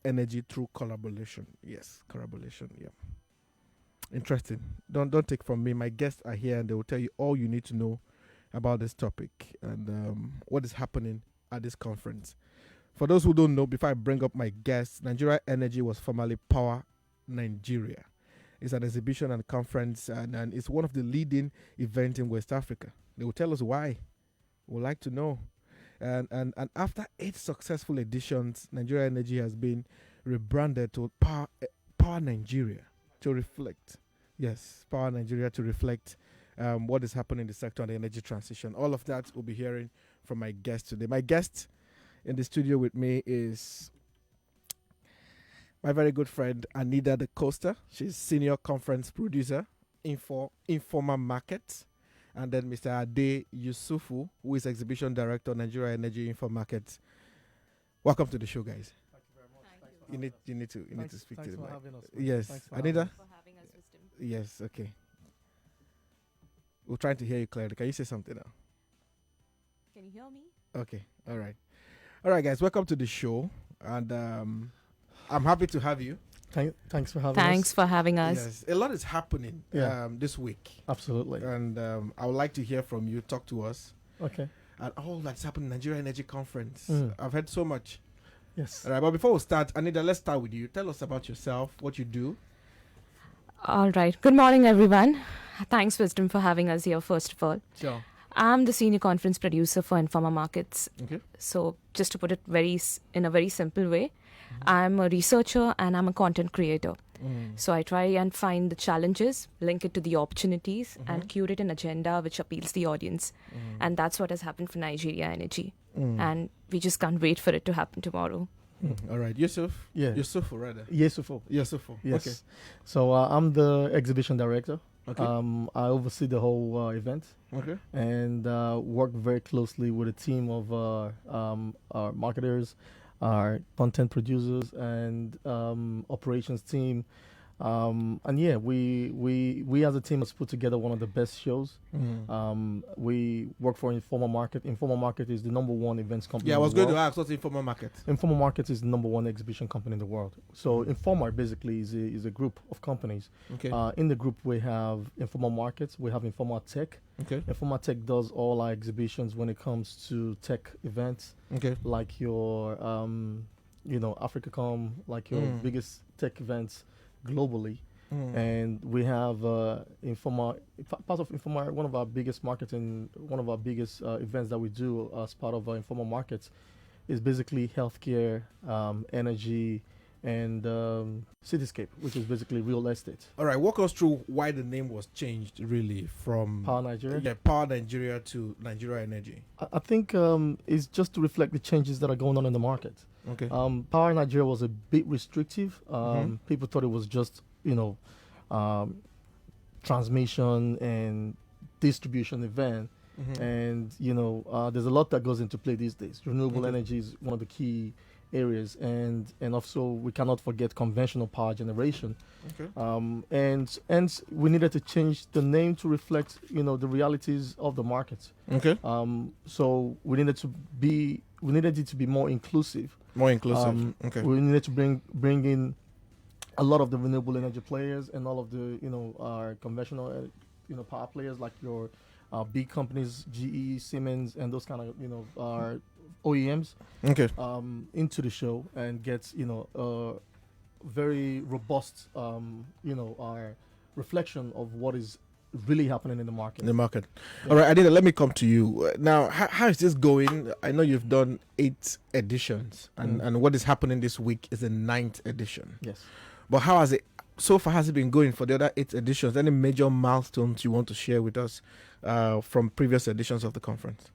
energy through collaboration. Yes, collaboration. Yeah, interesting. Don't take from me. My guests are here, and they will tell you all you need to know about this topic and what is happening at this conference. For those who don't know, before I bring up my guests, Nigeria Energy was formerly Power Nigeria. It's an exhibition and conference, and it's one of the leading events in West Africa. They will tell us why. We'd like to know. And after 8 successful editions, Nigeria Energy has been rebranded to Power Nigeria to reflect. Yes, Power Nigeria to reflect what is happening in the sector and the energy transition. All of that we'll be hearing from my guest today. My guest in the studio with me is my very good friend Anida the Coaster. She's senior conference producer Informa Markets. And then Mr. Ade Yesufu, who is exhibition director, Nigeria Energy Info Markets. Welcome to the show, guys. Thank you very much. You need to speak to the mic. Having us, yes, Anida. For having us, Wisdom. Yes, okay. We're trying to hear you clearly. Can you say something now? Can you hear me? Okay, all right, guys. Welcome to the show, and I'm happy to have you. Thanks for having us. Thanks for having us. Yes, a lot is happening this week. Absolutely. And I would like to hear from you. Talk to us. Okay. And all that's happening in Nigeria Energy Conference. Mm. I've heard so much. Yes. All right, but before we start, Anita, let's start with you. Tell us about yourself, what you do. All right. Good morning, everyone. Thanks, Wisdom, for having us here, first of all. Sure. I'm the senior conference producer for Informa Markets. Okay. So just to put it in a very simple way, I'm a researcher and I'm a content creator. So I try and find the challenges, link it to the opportunities, and curate an agenda which appeals the audience. And that's what has happened for Nigeria Energy. And we just can't wait for it to happen tomorrow. All right, Yusuf. Yeah. Yusufu, rather. Yesufu. Yusufu. Yes. Okay. So I'm the exhibition director. Okay. I oversee the whole event Okay. and work very closely with a team of our marketers, our content producers, and operations team. And yeah, we as a team has put together one of the best shows. We work for Informa Market. Informa Market is the #1 events company. Yeah, I in was the going to world. ask, what's Informa Market? Informa Market is the #1 exhibition company in the world. So Informa basically is a group of companies. Okay. In the group we have Informa Markets, we have Informa Tech. Okay. Informa Tech does all our exhibitions when it comes to tech events, Okay. like your AfricaCom, like your biggest tech events globally. And we have Informa, part of Informa, one of our biggest events that we do as part of Informa Markets is basically healthcare, energy, and cityscape, which is basically real estate. All right, walk us through why the name was changed, really, from Power Nigeria. Yeah, Power Nigeria to Nigeria Energy. I think it's just to reflect the changes that are going on in the market. Okay. Power Nigeria was a bit restrictive. People thought it was just transmission and distribution event. And there's a lot that goes into play these days. Renewable energy is one of the key areas, and also we cannot forget conventional power generation. Okay. And we needed to change the name to reflect the realities of the market. Okay. So we needed it to be more inclusive. More inclusive. Okay. We needed to bring in a lot of the renewable energy players and all of the our conventional power players, like your big companies, GE, Siemens, and those kind of our OEMs. Okay. Into the show and get a very robust our reflection of what is really happening in the market. Yeah. All right, Adida, let me come to you now. How is this going? I know you've done 8 editions, and what is happening this week is the 9th edition. Yes. But how has it so far? Has it been going for the other 8 editions? Any major milestones you want to share with us from previous editions of the conference?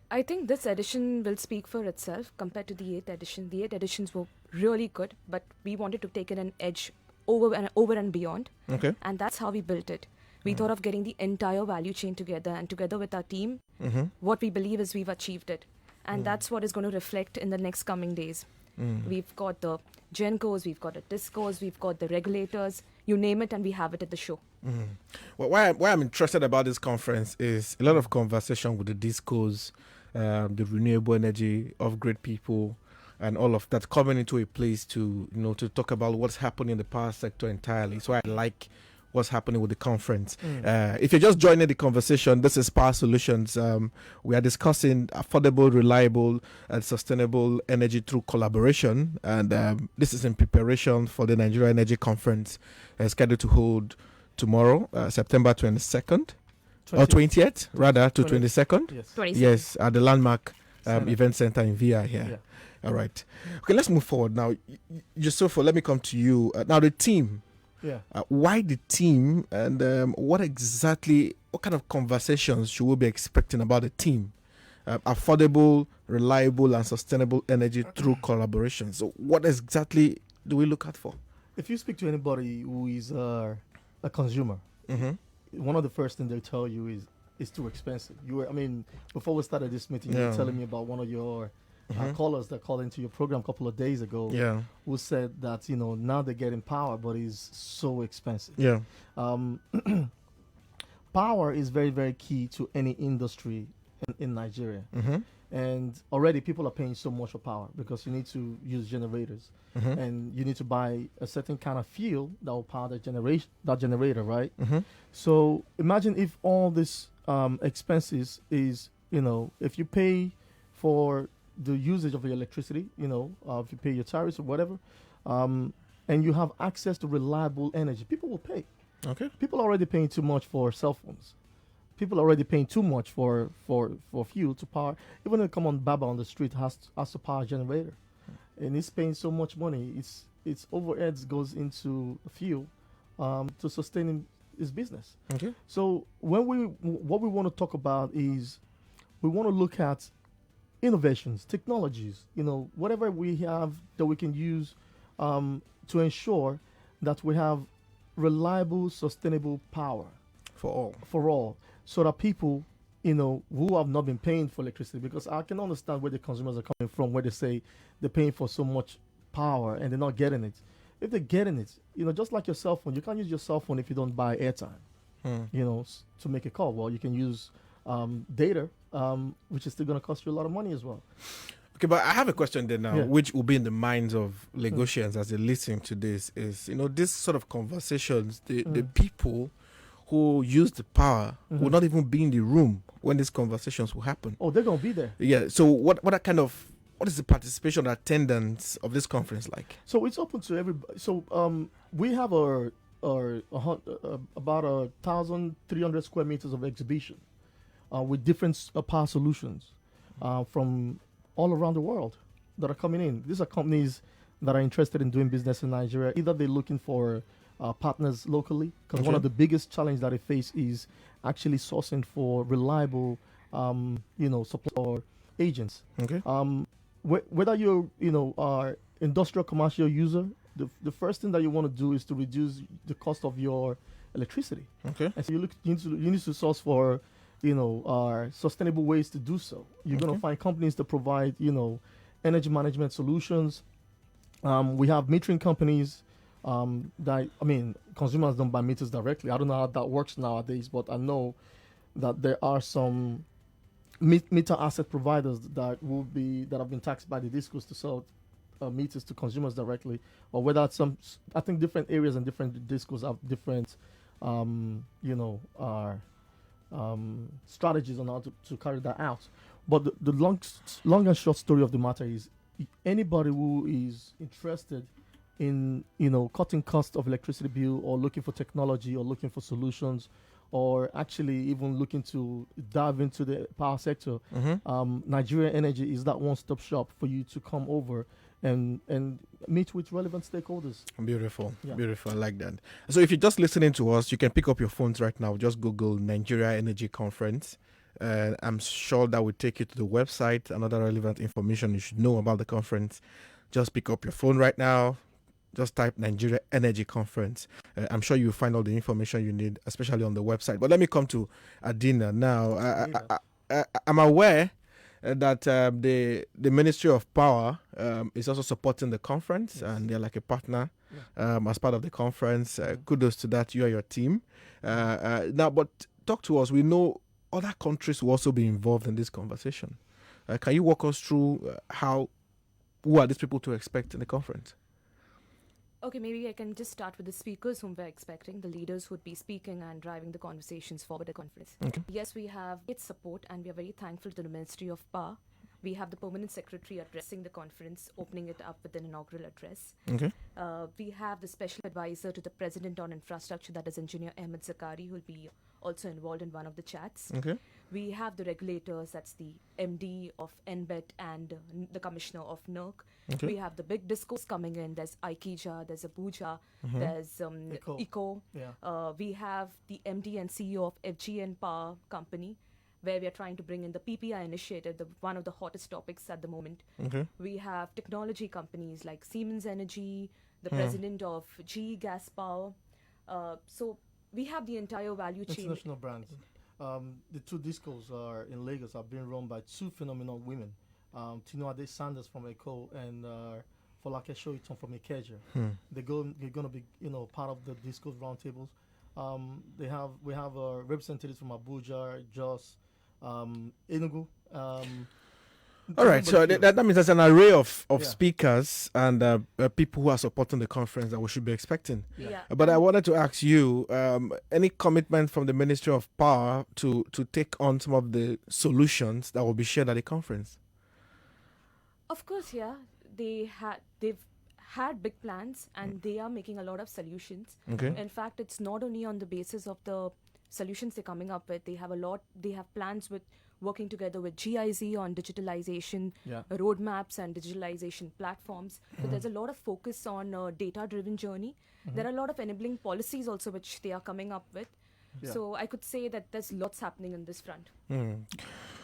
I think this edition will speak for itself compared to the 8th edition. The 8 editions were really good, but we wanted to take it an edge over and beyond. Okay. And that's how we built it. We thought of getting the entire value chain together, and together with our team, what we believe is we've achieved it. And that's what is going to reflect in the next coming days. We've got the Gencos, we've got the Discos, we've got the regulators, you name it, and we have it at the show. Well, why I'm interested about this conference is a lot of conversation with the Discos, the renewable energy of great people, and all of that, coming into a place to to talk about what's happening in the power sector entirely. So I like what's happening with the conference. If you're just joining the conversation, this is Power Solutions. We are discussing affordable, reliable, and sustainable energy through collaboration. And this is in preparation for the Nigeria Energy Conference scheduled to hold tomorrow, September 22nd. Or 20th, rather, to 22nd. Yes. 27. Yes, at the landmark Center. event center in VIA here. Yeah. All right. Okay, let's move forward now. Yesufu, let me come to you. Now, the team. Yeah. Why the team, and what kind of conversations should we be expecting about the team? Affordable, reliable, and sustainable energy through collaboration. So, what exactly do we look out for? If you speak to anybody who is a consumer, one of the first things they tell you is it's too expensive. Before we started this meeting, you were telling me about one of your callers that called into your program a couple of days ago. Yeah. Who said that now they're getting power, but it's so expensive. Yeah. Power is very, very key to any industry in Nigeria. And already people are paying so much for power because you need to use generators and you need to buy a certain kind of fuel that will power that generator, right? So imagine if all this expenses is, if you pay for the usage of your electricity, if you pay your tariffs or whatever, and you have access to reliable energy, people will pay. Okay. People are already paying too much for cell phones. People are already paying too much for fuel to power. Even a common baba on the street has to power a generator, and he's paying so much money. Its overheads goes into fuel to sustain his business. Okay. So what we want to talk about is we want to look at innovations, technologies, whatever we have that we can use to ensure that we have reliable, sustainable power For all. so that people, who have not been paying for electricity, because I can understand where the consumers are coming from, where they say they're paying for so much power and they're not getting it. If they're getting it, just like your cell phone, you can't use your cell phone if you don't buy airtime, to make a call. Well, you can use data, which is still going to cost you a lot of money as well. Okay, but I have a question there now, Yeah. which will be in the minds of Lagosians as they listen to this is, this sort of conversations, the people who use the power will not even be in the room when these conversations will happen. Oh, they're going to be there. Yeah, so what is the participation or attendance of this conference like? So it's open to everybody. So we have about 1,300 square meters of exhibition with different power solutions from all around the world that are coming in. These are companies that are interested in doing business in Nigeria. Either they're looking for partners locally, because one of the biggest challenges that they face is actually sourcing for reliable, supply or agents. Okay. Whether you're, are industrial commercial user, the first thing that you want to do is to reduce the cost of your electricity. Okay. And so you need to source for, sustainable ways to do so. You're going to find companies that provide, energy management solutions. We have metering companies. Consumers don't buy meters directly. I don't know how that works nowadays, but I know that there are some meter asset providers that have been taxed by the discos to sell meters to consumers directly, or whether I think different areas and different discos have different, strategies on how to carry that out. But the long and short story of the matter is, anybody who is interested in cutting cost of electricity bill, or looking for technology, or looking for solutions, or actually even looking to dive into the power sector, Nigeria Energy is that one-stop shop for you to come over and meet with relevant stakeholders. Beautiful. Yeah. Beautiful. I like that. So if you're just listening to us, you can pick up your phones right now. Just Google Nigeria Energy Conference. I'm sure that will take you to the website and other relevant information you should know about the conference. Just pick up your phone right now. Just type Nigeria Energy Conference. I'm sure you'll find all the information you need, especially on the website. But let me come to Adina now. I'm aware that the Ministry of Power is also supporting the conference, Yes. and they're like a partner as part of the conference. Kudos to that, you and your team. Now, but talk to us. We know other countries will also be involved in this conversation. Can you walk us through how who are these people to expect in the conference? Okay, maybe I can just start with the speakers whom we're expecting, the leaders who would be speaking and driving the conversations forward at the conference. Okay. Yes, we have its support, and we are very thankful to the Ministry of Power. We have the Permanent Secretary addressing the conference, opening it up with an inaugural address. Okay. We have the Special Advisor to the President on Infrastructure, that is Engineer Ahmed Zakari, who will be also involved in one of the chats. Okay. We have the regulators, that's the MD of NBET and the Commissioner of NERC. Okay. We have the big discourse coming in. There's IKEJA, there's Abuja, Mhm. there's ECO. Yeah. We have the MD and CEO of FGN Power Company, where we are trying to bring in the PPI initiative, one of the hottest topics at the moment. Okay. We have technology companies like Siemens Energy, the president of GE Gas Power. So we have the entire value chain. International brands. The two discos are in Lagos are being run by two phenomenal women, Tinuade Sanders from ECO and Folake Shoiton from Ikeja. They're going to be part of the discos roundtables. We have representatives from Abuja, Jos, Enugu. All right, so that means there's an array of Yeah. speakers and people who are supporting the conference that we should be expecting. Yeah. But I wanted to ask you, any commitment from the Ministry of Power to take on some of the solutions that will be shared at the conference? Of course, yeah. They've had big plans, and they are making a lot of solutions. Okay. In fact, it's not only on the basis of the solutions they're coming up with. They have plans with working together with GIZ on digitalization, Yeah. roadmaps and digitalization platforms. So there's a lot of focus on data-driven journey. There are a lot of enabling policies also which they are coming up with. Yeah. So I could say that there's lots happening in this front.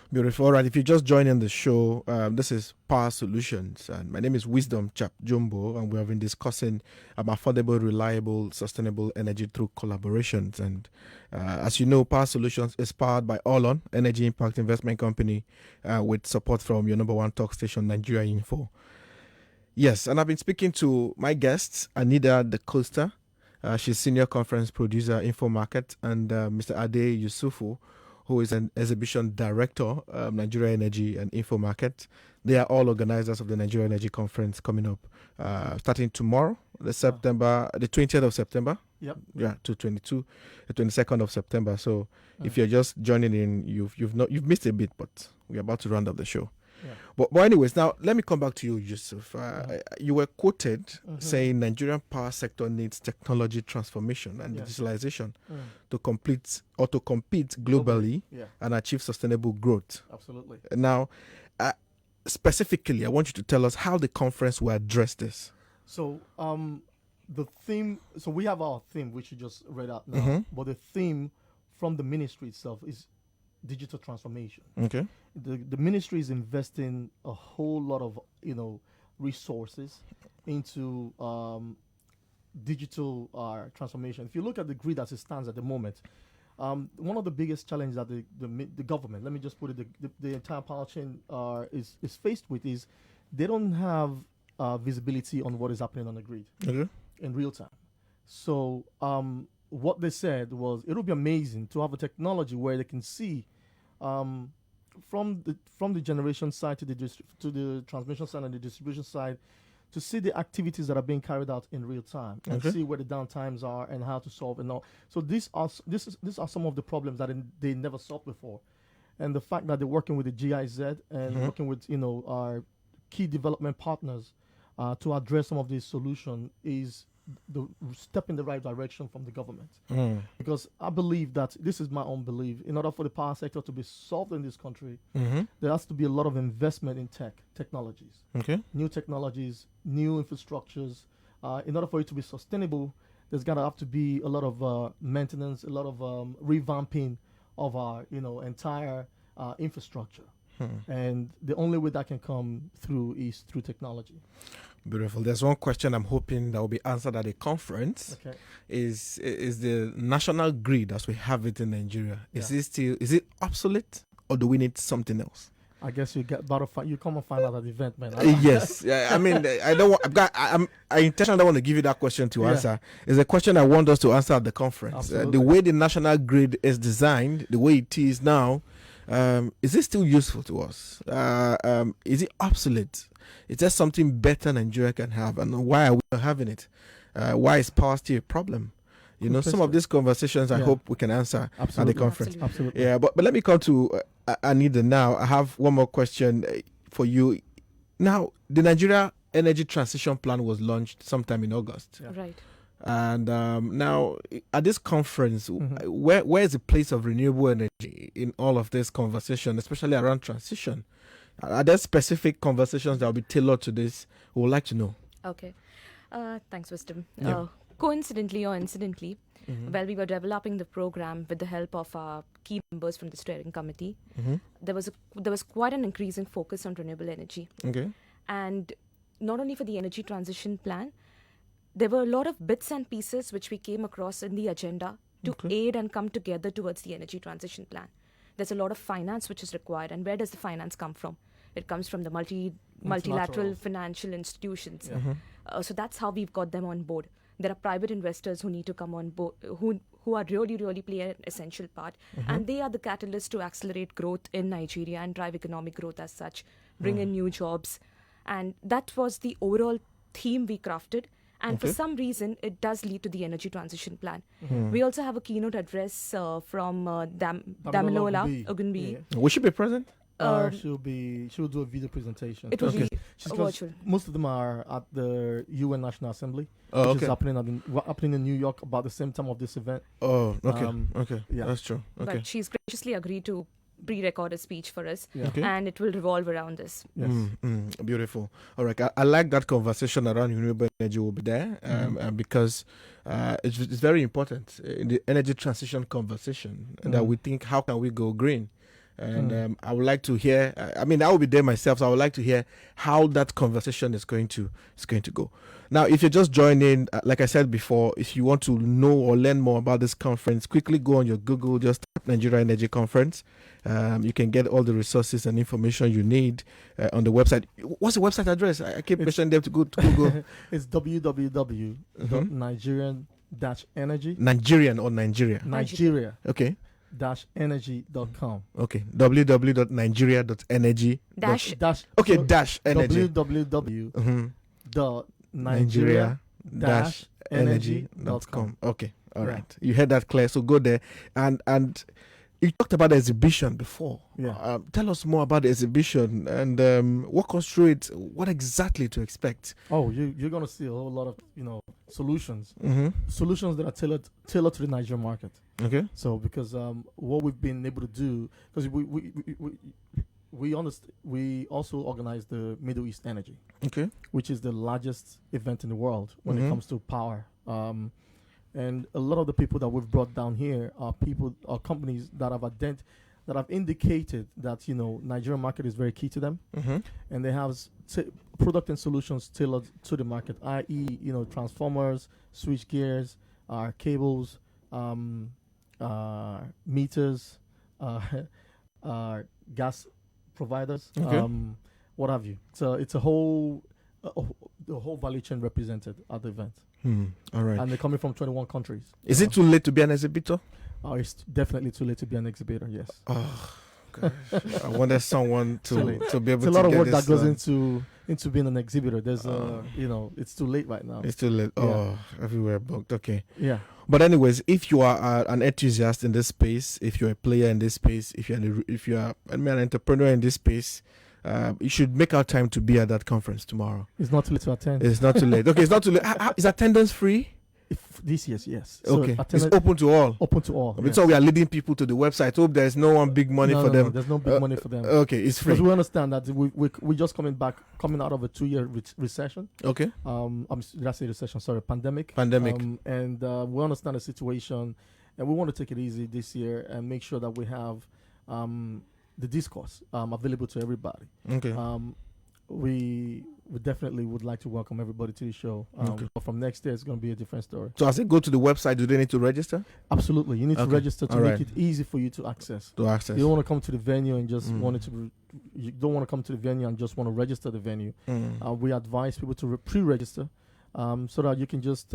Beautiful. All right, if you just joined in the show, this is Power Solutions, and my name is Wisdom Chapp-Jumbo, and we have been discussing affordable, reliable, sustainable energy through collaborations. And as you know, Power Solutions is powered by Olon, Energy Impact Investment Company, with support from your number one talk station, Nigeria Info. Yes, and I've been speaking to my guests, Anida the Coaster. She's senior conference producer, Info Market, and Mr. Ade Yesufu, who is an exhibition director, Nigeria Energy and Info Market. They are all organizers of the Nigeria Energy Conference coming up, starting tomorrow, the 20th of September. Yep. Yeah, to the 22nd of September. So if you're just joining in, you've missed a bit, but we're about to round up the show. Yeah. But anyways, now let me come back to you, Yusuf. You were quoted saying Nigerian power sector needs technology transformation and digitalization to compete globally Yeah. and achieve sustainable growth. Absolutely. Now, specifically, I want you to tell us how the conference will address this. So the theme. So we have our theme, which you just read out now. But the theme from the ministry itself is digital transformation. Okay. The ministry is investing a whole lot of resources into digital transformation. If you look at the grid as it stands at the moment, one of the biggest challenges that the government, let me just put it, the entire power chain is faced with is they don't have visibility on what is happening on the grid in real time. So what they said was it would be amazing to have a technology where they can see from the generation side to the transmission side and the distribution side, to see the activities that are being carried out in real time and see where the downtimes are and how to solve and all. So these are some of the problems that they never solved before, and the fact that they're working with the GIZ and working with our key development partners to address some of these solutions is the step in the right direction from the government. Because I believe that, this is my own belief, in order for the power sector to be solved in this country, there has to be a lot of investment in technologies. New technologies, new infrastructures. In order for it to be sustainable, there's got to have to be a lot of maintenance, a lot of revamping of our entire infrastructure. And the only way that can come through is through technology. Beautiful. There's one question I'm hoping that will be answered at the conference. Is the national grid as we have it in Nigeria, is it obsolete, or do we need something else? I guess you come and find out at the event, man. Yes. I mean, I intentionally don't want to give you that question to answer. It's a question I want us to answer at the conference. The way the national grid is designed, the way it is now, is it still useful to us? Is it obsolete? Is there something better Nigeria can have, and why are we not having it? Why is power still a problem? You know, some of these conversations I hope we can answer at the conference. Absolutely. Yeah, but let me come to Anida now. I have one more question for you. Now, the Nigeria Energy Transition Plan was launched sometime in August. Yeah. Right. And now, at this conference, where is the place of renewable energy in all of this conversation, especially around transition? Are there specific conversations that will be tailored to this? We would like to know. Okay. Thanks, Wisdom. Yeah. Coincidentally or incidentally, while we were developing the program with the help of our key members from the steering committee, there was quite an increasing focus on renewable energy. Okay. And not only for the energy transition plan, there were a lot of bits and pieces which we came across in the agenda to aid and come together towards the energy transition plan. There's a lot of finance which is required. And where does the finance come from? It comes from the multilateral financial institutions. Yeah. So that's how we've got them on board. There are private investors who need to come on board, who are really play an essential part. And they are the catalyst to accelerate growth in Nigeria and drive economic growth as such, bring in new jobs. And that was the overall theme we crafted. And for some reason, it does lead to the energy transition plan. We also have a keynote address from Damilola Ogunbi. Yeah. We should be present. She'll do a video presentation. It will be virtual. Most of them are at the UN National Assembly, Oh, which is happening in New York about the same time of this event. Oh, okay. Okay. Yeah. That's true. Okay. But she's graciously agreed to pre-record a speech for us, Yeah. Okay. and it will revolve around this. Yes. Beautiful. All right. I like that conversation around renewable energy will be there because it's very important in the energy transition conversation that we think, how can we go green? And I would like to hear, I will be there myself, so I would like to hear how that conversation is going to go. Now, if you're just joining, like I said before, if you want to know or learn more about this conference, quickly go on your Google, just type Nigeria Energy Conference. You can get all the resources and information you need on the website. What's the website address? I keep mentioning them to go to Google. It's www.nigerian-energy. Nigerian or Nigeria? Nigeria. Okay. -energy.com. Okay. www.nigeria.energy. Dash Okay, so dash energy. www.nigeria-energy.com. Okay. All Yeah. right. You heard that, Claire. So go there. And you talked about the exhibition before. Yeah. Tell us more about the exhibition and walk us through it. What exactly to expect? Oh, you're gonna see a whole lot of solutions. Mm-hmm. Solutions that are tailored to the Nigerian market. Okay. So because what we've been able to do, because we also organize the Middle East Energy, Okay. which is the largest event in the world when it comes to power. And a lot of the people that we've brought down here are companies that have indicated that Nigerian market is very key to them, and they have product and solutions tailored to the market, i.e., transformers, switch gears, cables, meters, gas providers, what have you. So it's the whole value chain represented at the event. All right. And they're coming from 21 countries. Is it too late to be an exhibitor? It's definitely too late to be an exhibitor, yes. Oh, gosh. I wanted someone to be able to It's a lot of get work this that goes done. into being an exhibitor. There's it's too late right now. It's too late. Yeah. Oh, everywhere booked. Okay. Yeah. But anyways, if you are an enthusiast in this space, if you're a player in this space, if you are an entrepreneur in this space, you should make our time to be at that conference tomorrow. It's not too late to attend. It's not too late. Okay, it's not too late. Is attendance free? This year, yes. So Okay, it's open to all. Open to all. So we are leading people to the website. Hope there's no one big money for them. No, there's no big money for them. Okay, it's free. Because we understand that we just coming out of a 2-year recession. Okay. Did I say recession? Sorry, pandemic. And we understand the situation, and we want to take it easy this year and make sure that we have the discourse available to everybody. Okay. We definitely would like to welcome everybody to the show. But from next year, it's going to be a different story. So as they go to the website, do they need to register? Absolutely. You need to register to All make right. it easy for you to access. To access. You don't want to come to the venue and just you don't want to come to the venue and just want to register the venue. We advise people to pre-register so that you can just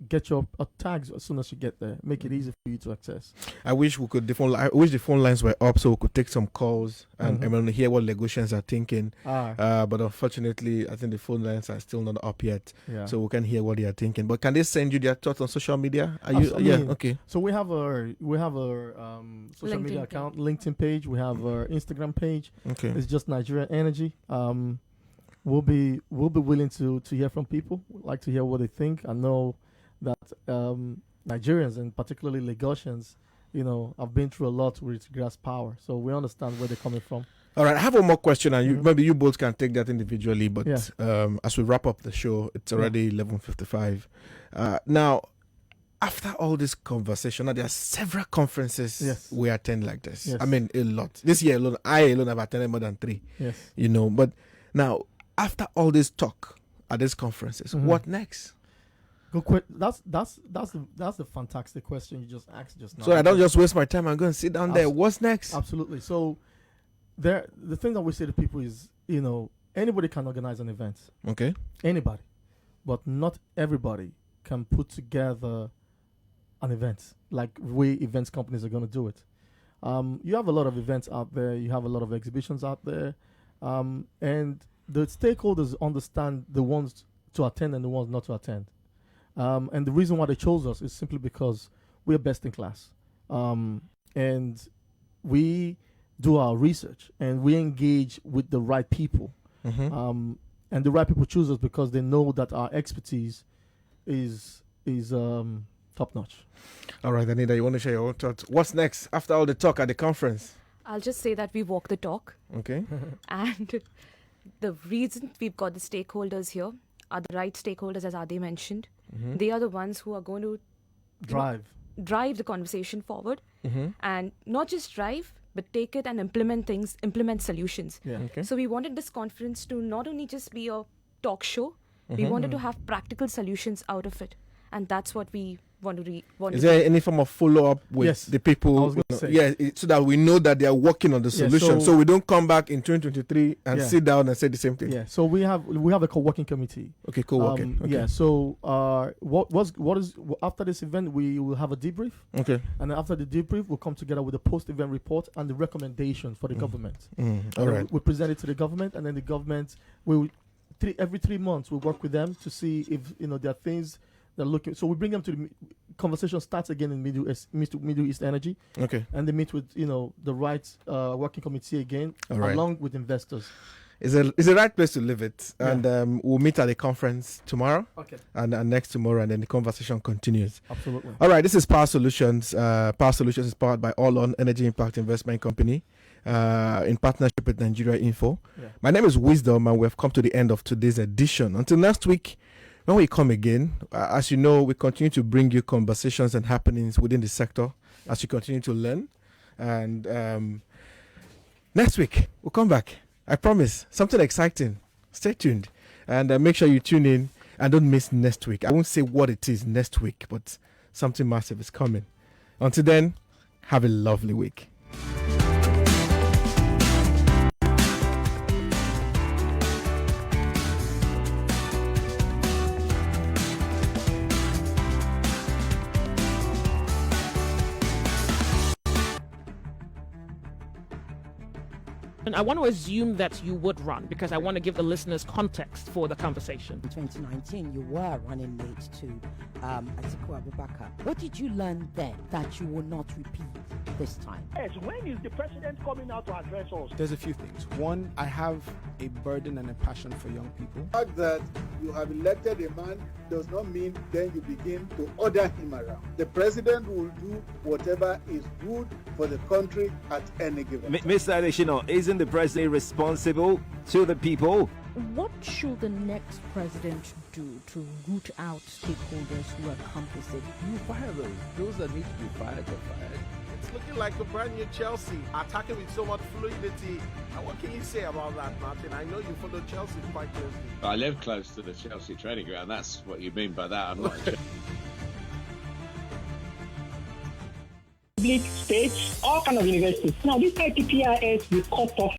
get your tags as soon as you get there. Make it easy for you to access. I wish we could. I wish the phone lines were up so we could take some calls and hear what Lagosians are thinking. But unfortunately, I think the phone lines are still not up yet, so we can hear what they are thinking. But can they send you their thoughts on social media? Okay. So we have our social LinkedIn media account, LinkedIn page. We have our Instagram page. Okay. It's just Nigerian Energy. We'll be willing to hear from people. We'd like to hear what they think. I know that Nigerians and particularly Lagosians, have been through a lot with gas power. So we understand where they're coming from. All right, I have one more question, and maybe you both can take that individually. But as we wrap up the show, it's already 11:55. Now, after all this conversation, now there are several conferences we attend like this. Yes. I mean, a lot. This year alone, I alone have attended more than 3. Yes. But now, after all this talk at these conferences, what next? Good question. That's the fantastic question you just asked just now. So I don't just waste my time and go and sit down there. What's next? Absolutely. So the thing that we say to people is, anybody can organize an event. Okay. Anybody. But not everybody can put together an event like way events companies are going to do it. You have a lot of events out there. You have a lot of exhibitions out there. And the stakeholders understand the ones to attend and the ones not to attend. And the reason why they chose us is simply because we're best in class. And we do our research and we engage with the right people. And the right people choose us because they know that our expertise is top notch. All right, Anida, you want to share your own thoughts? What's next after all the talk at the conference? I'll just say that we walk the talk. Okay. And the reason we've got the stakeholders here are the right stakeholders, as Ade mentioned. They are the ones who are going to drive the conversation forward, and not just drive, but take it and implement solutions. Yeah. Okay. So we wanted this conference to not only just be a talk show, we wanted to have practical solutions out of it, and that's what we want to Is there any form of follow-up with the people? I was going to say. So that we know that they are working on the solution. So we don't come back in 2023 and sit down and say the same thing. Yeah. So we have a co-working committee. Okay, co-working. Okay. Yeah. So what is after this event we will have a debrief. Okay. And then after the debrief we'll come together with a post-event report and the recommendations for the government. All right. We present it to the government, and then the government every 3 months we work with them to see if there are things they're looking. So we bring them to the conversation starts again in Middle East Energy. Okay. And they meet with the right working committee again, along with investors. It's a right place to live it, and we'll meet at the conference tomorrow. Okay. And next tomorrow, and then the conversation continues. Absolutely. All right. This is Power Solutions. Power Solutions is powered by All On Energy Impact Investment Company, in partnership with Nigeria Info. Yeah. My name is Wisdom, and we've come to the end of today's edition. Until next week, when we come again, as you know, we continue to bring you conversations and happenings within the sector as you continue to learn. And next week, we'll come back. I promise, something exciting. Stay tuned. And make sure you tune in and don't miss next week. I won't say what it is next week, but something massive is coming. Until then, have a lovely week. And I want to assume that you would run because I want to give the listeners context for the conversation. In 2019, you were running mate to Atiku Abubakar. What did you learn then that you will not repeat this time? Yes, when is the president coming out to address us? There's a few things. One, I have a burden and a passion for young people. The fact that you have elected a man does not mean then you begin to order him around. The president will do whatever is good for the country at any given time. Mr. Adeshino, isn't the president responsible to the people? What should the next president do to root out stakeholders who are complicit? You fire those. Those that need to be fired are fired. It's looking like a brand new Chelsea, attacking with so much fluidity. And what can you say about that, Martin? I know you follow Chelsea quite closely. I live close to the Chelsea training ground. That's what you mean by that. I'm not Public, state, all kind of universities. Now, this IPPRS will cut off